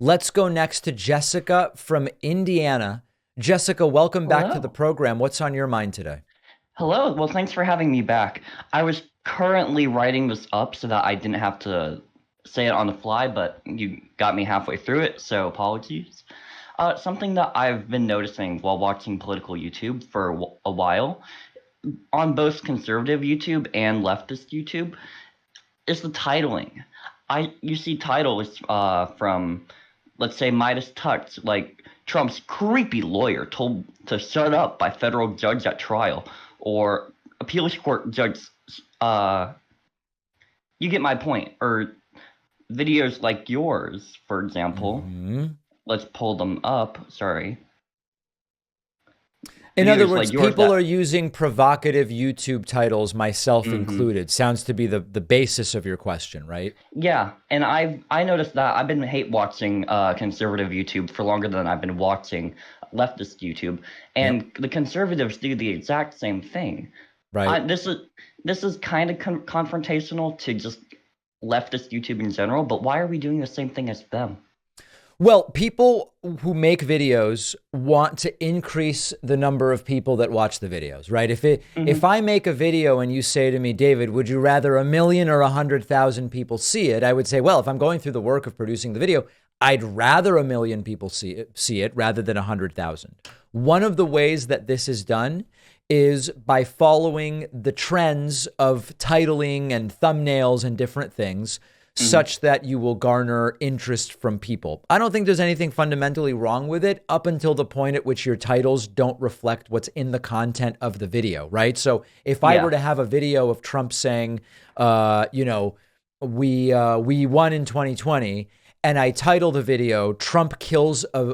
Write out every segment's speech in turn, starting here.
Let's go next to Jessica from Indiana. Jessica, welcome back to the Hello. program. What's on your mind today? Hello. Well, thanks for having me back. I was currently writing this up so that I didn't have to say it on the fly, but you got me halfway through it, so apologies. Something that I've been noticing while watching political YouTube for a while, on both conservative YouTube and leftist YouTube, is the titling. You see titles from, let's say, Midas Touch, like Trump's creepy lawyer told to shut up by federal judge at trial, or appeals court judge. Uh, you get my point. Or videos like yours, for example. Hmm. Let's pull them up. Sorry, In other videos words, like yours people that. are using provocative YouTube titles, myself Mm-hmm. included. Sounds to be the basis of your question, right? Yeah, and I noticed that I've been hate watching conservative YouTube for longer than I've been watching leftist YouTube, Yep. and the conservatives do the exact same thing. Right. I this is kind of confrontational to just leftist YouTube in general, but why are we doing the same thing as them? Well, people who make videos want to increase the number of people that watch the videos, right? If Mm-hmm. I make a video and you say to me, David, would you rather 1 million or 100,000 people see it? I would say, well, if I'm going through the work of producing the video, I'd rather 1 million people see it rather than 100,000. One of the ways that this is done is by following the trends of titling and thumbnails and different things Mm-hmm. such that you will garner interest from people. I don't think there's anything fundamentally wrong with it up until the point at which your titles don't reflect what's in the content of the video, right? So if I were Yeah. to have a video of Trump saying, we won in 2020, and I title the video Trump kills a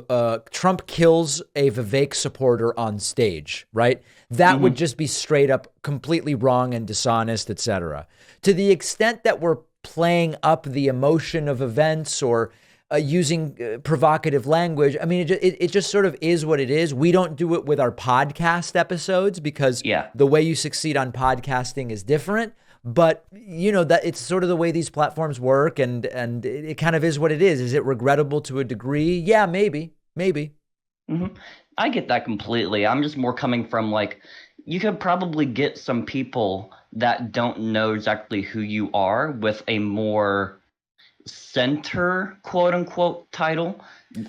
Vivek supporter on stage, right? That would Mm-hmm. just be straight up completely wrong and dishonest, etc. To the extent that we're playing up the emotion of events or using provocative language. I mean, it just sort of is what it is. We don't do it with our podcast episodes because Yeah. the way you succeed on podcasting is different. But you know that it's sort of the way these platforms work, and it kind of is what it is. Is it regrettable to a degree? Yeah, maybe. Hmm. I get that completely. I'm just more coming from like, you could probably get some people that don't know exactly who you are with a more center, quote unquote, title,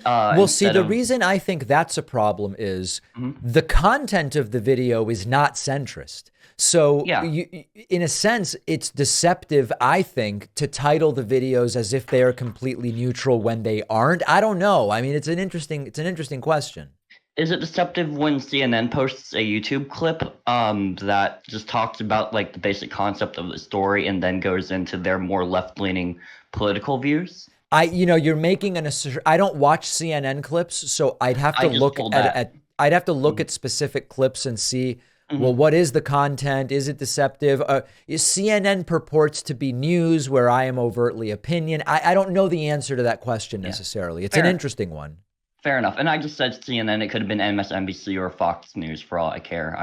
Well, see, instead the of. reason I think that's a problem is Mhm. the content of the video is not centrist. So, Yeah, in a sense, it's deceptive, I think, to title the videos as if they are completely neutral when they aren't. I don't know. I mean, it's an interesting question. is it deceptive when CNN posts a YouTube clip that just talks about like the basic concept of the story and then goes into their more left-leaning political views? You're making an assertion. I don't watch CNN clips, so I'd have to I just look pulled at that. at I'd have to look at specific clips and see, well, Hmm. what is the content? Is it deceptive? CNN purports to be news where I am overtly opinion. I don't know the answer to that question Yeah, necessarily. It's an fair, interesting one. fair enough. And I just said CNN. It could have been MSNBC or Fox News for all I care.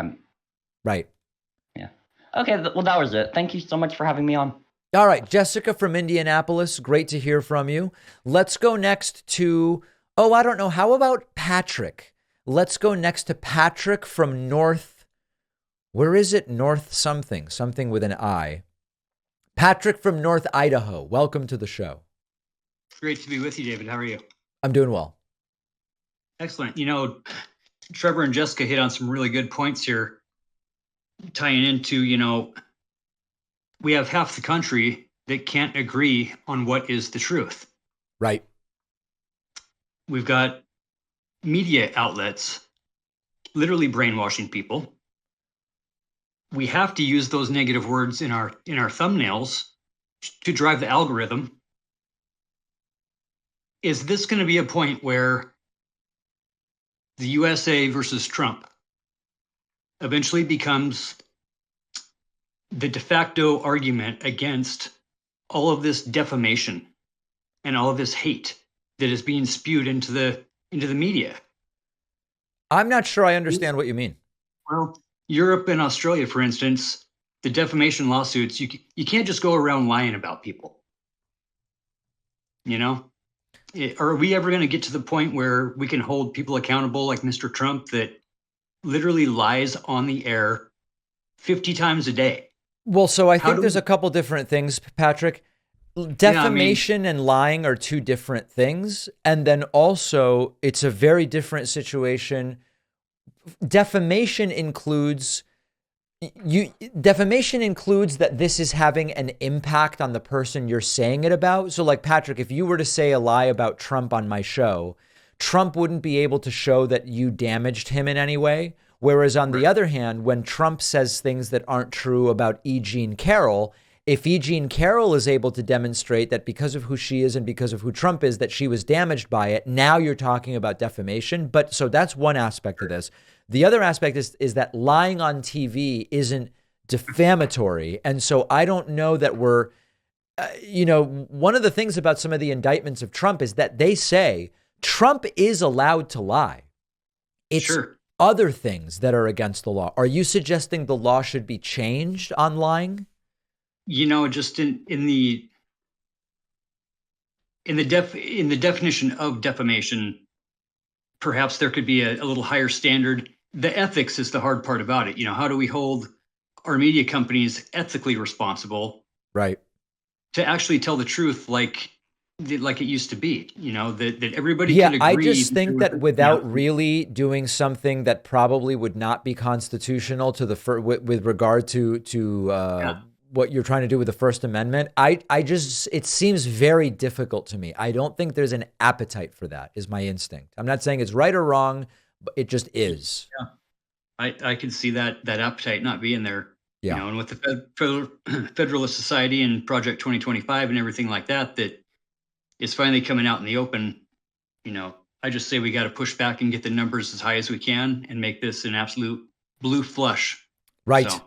Right. Yeah. Okay. Well, that was it. Thank you so much for having me on. All right, Jessica from Indianapolis, great to hear from you. Let's go next to, oh, I don't know. How about Patrick? Let's go next to Patrick from North. Where is it? North something, something with an I. Patrick from North Idaho. Welcome to the show. Great to be with you, David. How are you? I'm doing well. Excellent. Trevor and Jessica hit on some really good points here, tying into, we have half the country that can't agree on what is the truth. Right. We've got media outlets literally brainwashing people. We have to use those negative words in our thumbnails to drive the algorithm. Is this going to be a point where the USA versus Trump eventually becomes the de facto argument against all of this defamation and all of this hate that is being spewed into the media? I'm not sure I understand what you mean. Well, Europe and Australia, for instance, the defamation lawsuits, you can't just go around lying about people, you know? Are we ever going to get to the point where we can hold people accountable like Mr. Trump that literally lies on the air 50 times a day? Well, so I How think do there's we, a couple different things, Patrick. yeah, I mean, Defamation and lying are two different things. And then also, it's a very different situation. Defamation includes defamation includes that this is having an impact on the person you're saying it about. So like Patrick, if you were to say a lie about Trump on my show, Trump wouldn't be able to show that you damaged him in any way. Whereas on the other hand, when Trump says things that aren't true about E. Jean Carroll, if E. Jean Carroll is able to demonstrate that because of who she is and because of who Trump is, that she was damaged by it, now you're talking about defamation. But so that's one aspect of this. The other aspect is that lying on TV isn't defamatory. And so I don't know that we're, one of the things about some of the indictments of Trump is that they say Trump is allowed to lie. It's sure. other things that are against the law. Are you suggesting the law should be changed on lying? Just in the definition of defamation, perhaps there could be a little higher standard. The ethics is the hard part about it. How do we hold our media companies ethically responsible, right, to actually tell the truth like it used to be? That everybody yeah, could agree. I just think that without really doing something that probably would not be constitutional to the with regard to what you're trying to do with the First Amendment, it seems very difficult to me. I don't think there's an appetite for that, is my instinct. I'm not saying it's right or wrong, but it just is. Yeah. I can see that appetite not being there. Yeah. And with the Federalist Society and Project 2025 and everything like that is finally coming out in the open. I just say we got to push back and get the numbers as high as we can and make this an absolute blue flush. Right. So,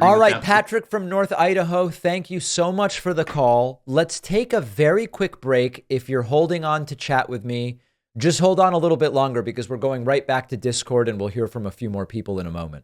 all right, Patrick from North Idaho, thank you so much for the call. Let's take a very quick break. If you're holding on to chat with me, just hold on a little bit longer because we're going right back to Discord and we'll hear from a few more people in a moment.